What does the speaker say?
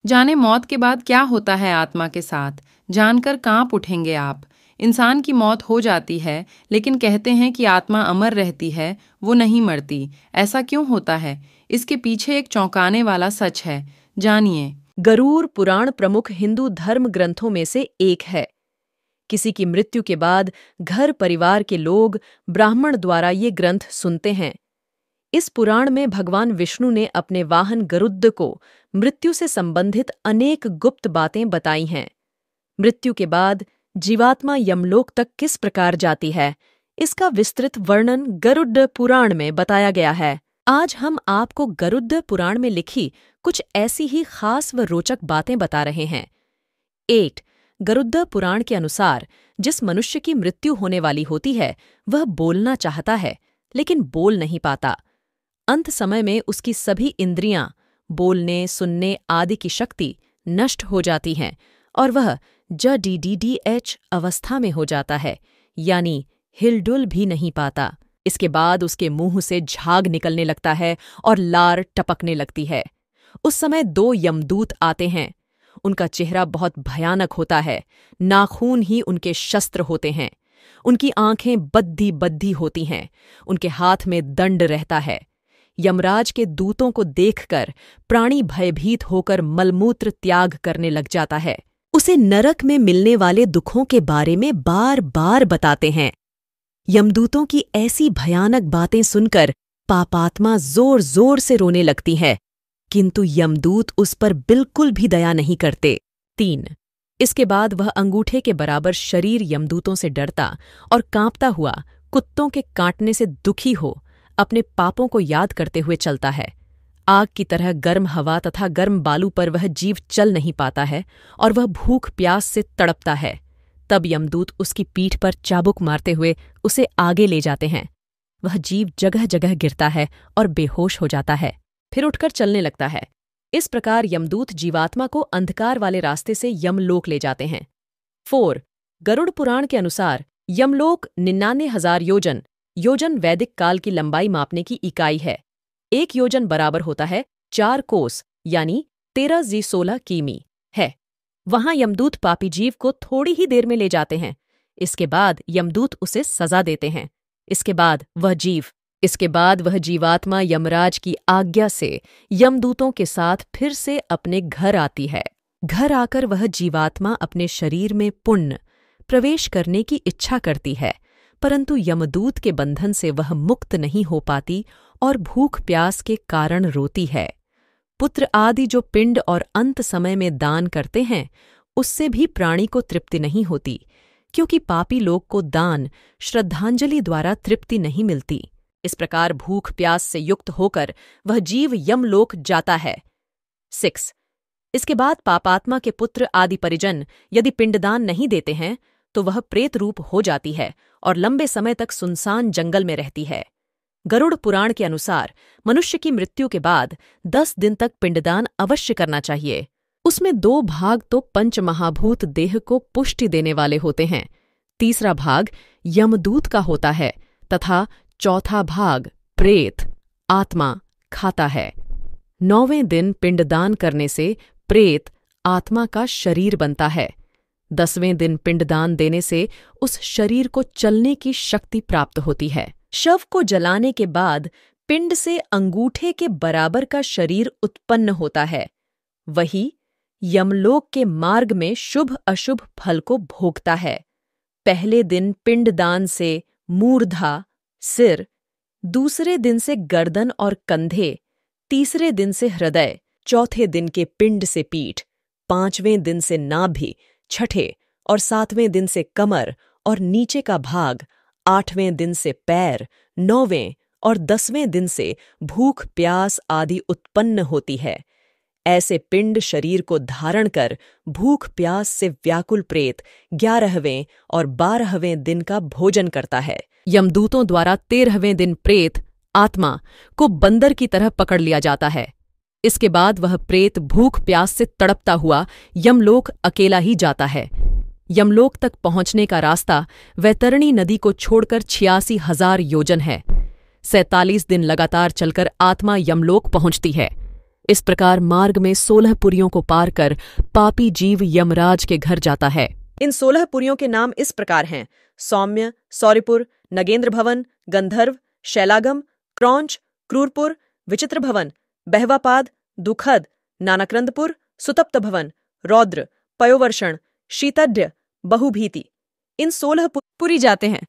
जाने मौत के बाद क्या होता है आत्मा के साथ, जानकर कांप उठेंगे आप। इंसान की मौत हो जाती है, लेकिन कहते हैं कि आत्मा अमर रहती है, वो नहीं मरती। ऐसा क्यों होता है? इसके पीछे एक चौंकाने वाला सच है, जानिए। गरुड़ पुराण प्रमुख हिंदू धर्म ग्रंथों में से एक है। किसी की मृत्यु के बाद घर परिवार के लोग ब्राह्मण द्वारा ये ग्रंथ सुनते हैं। इस पुराण में भगवान विष्णु ने अपने वाहन गरुड़ को मृत्यु से संबंधित अनेक गुप्त बातें बताई हैं। मृत्यु के बाद जीवात्मा यमलोक तक किस प्रकार जाती है, इसका विस्तृत वर्णन गरुड़ पुराण में बताया गया है। आज हम आपको गरुड़ पुराण में लिखी कुछ ऐसी ही खास व रोचक बातें बता रहे हैं। 8 गरुड़ पुराण के अनुसार जिस मनुष्य की मृत्यु होने वाली होती है वह बोलना चाहता है, लेकिन बोल नहीं पाता। अंत समय में उसकी सभी इंद्रियां, बोलने सुनने आदि की शक्ति नष्ट हो जाती हैं और वह जडीडीएच अवस्था में हो जाता है, यानी हिलडुल भी नहीं पाता। इसके बाद उसके मुंह से झाग निकलने लगता है और लार टपकने लगती है। उस समय 2 यमदूत आते हैं। उनका चेहरा बहुत भयानक होता है, नाखून ही उनके शस्त्र होते हैं। उनकी आंखें बद्धी बद्धी होती हैं, उनके हाथ में दंड रहता है। यमराज के दूतों को देखकर प्राणी भयभीत होकर मलमूत्र त्याग करने लग जाता है। उसे नरक में मिलने वाले दुखों के बारे में बार बार बताते हैं। यमदूतों की ऐसी भयानक बातें सुनकर पापात्मा जोर जोर से रोने लगती है, किंतु यमदूत उस पर बिल्कुल भी दया नहीं करते। 3 इसके बाद वह अंगूठे के बराबर शरीर यमदूतों से डरता और कांपता हुआ कुत्तों के काटने से दुखी हो अपने पापों को याद करते हुए चलता है। आग की तरह गर्म हवा तथा गर्म बालू पर वह जीव चल नहीं पाता है और वह भूख प्यास से तड़पता है। तब यमदूत उसकी पीठ पर चाबुक मारते हुए उसे आगे ले जाते हैं। वह जीव जगह जगह गिरता है और बेहोश हो जाता है, फिर उठकर चलने लगता है। इस प्रकार यमदूत जीवात्मा को अंधकार वाले रास्ते से यमलोक ले जाते हैं। 4 गरुड़ पुराण के अनुसार यमलोक 99,000 योजन, योजन वैदिक काल की लंबाई मापने की इकाई है। 1 योजन बराबर होता है 4 कोस, यानी 13 किमी है। वहां यमदूत पापी जीव को थोड़ी ही देर में ले जाते हैं। इसके बाद यमदूत उसे सजा देते हैं। इसके बाद वह जीवात्मा यमराज की आज्ञा से यमदूतों के साथ फिर से अपने घर आती है। घर आकर वह जीवात्मा अपने शरीर में पुण्य प्रवेश करने की इच्छा करती है, परंतु यमदूत के बंधन से वह मुक्त नहीं हो पाती और भूख प्यास के कारण रोती है। पुत्र आदि जो पिंड और अंत समय में दान करते हैं, उससे भी प्राणी को तृप्ति नहीं होती, क्योंकि पापी लोग को दान श्रद्धांजलि द्वारा तृप्ति नहीं मिलती। इस प्रकार भूख प्यास से युक्त होकर वह जीव यमलोक जाता है। 6 इसके बाद पापात्मा के पुत्र आदि परिजन यदि पिंडदान नहीं देते हैं तो वह प्रेत रूप हो जाती है और लंबे समय तक सुनसान जंगल में रहती है। गरुड़ पुराण के अनुसार मनुष्य की मृत्यु के बाद 10 दिन तक पिंडदान अवश्य करना चाहिए। उसमें 2 भाग तो पंचमहाभूत देह को पुष्टि देने वाले होते हैं, तीसरा भाग यमदूत का होता है तथा चौथा भाग प्रेत आत्मा खाता है। 9वें दिन पिंडदान करने से प्रेत आत्मा का शरीर बनता है। 10वें दिन पिंडदान देने से उस शरीर को चलने की शक्ति प्राप्त होती है। शव को जलाने के बाद पिंड से अंगूठे के बराबर का शरीर उत्पन्न होता है। वही यमलोक के मार्ग में शुभ अशुभ फल को भोगता है। पहले दिन पिंडदान से मूर्धा सिर, दूसरे दिन से गर्दन और कंधे, तीसरे दिन से हृदय, चौथे दिन के पिंड से पीठ, 5वें दिन से नाभि, छठे और 7वें दिन से कमर और नीचे का भाग, 8वें दिन से पैर, 9वें और 10वें दिन से भूख प्यास आदि उत्पन्न होती है। ऐसे पिंड शरीर को धारण कर भूख प्यास से व्याकुल प्रेत 11वें और 12वें दिन का भोजन करता है। यमदूतों द्वारा 13वें दिन प्रेत आत्मा को बंदर की तरह पकड़ लिया जाता है। इसके बाद वह प्रेत भूख प्यास से तड़पता हुआ यमलोक अकेला ही जाता है। यमलोक तक पहुंचने का रास्ता वैतरणी नदी को छोड़कर 86,000 योजन है। 47 दिन लगातार चलकर आत्मा यमलोक पहुंचती है। इस प्रकार मार्ग में 16 पुरियों को पार कर पापी जीव यमराज के घर जाता है। इन 16 पुरियों के नाम इस प्रकार हैं: सौम्य, सौरिपुर, नगेंद्र भवन, गंधर्व, शैलागम, क्रौंच, क्रूरपुर, विचित्र भवन, बहवापाद, दुखद, नानाक्रंदपुर, सुतप्त भवन, रौद्र, पयोवर्षण, शीतढ़, बहुभीति। इन 16 पुरी जाते हैं।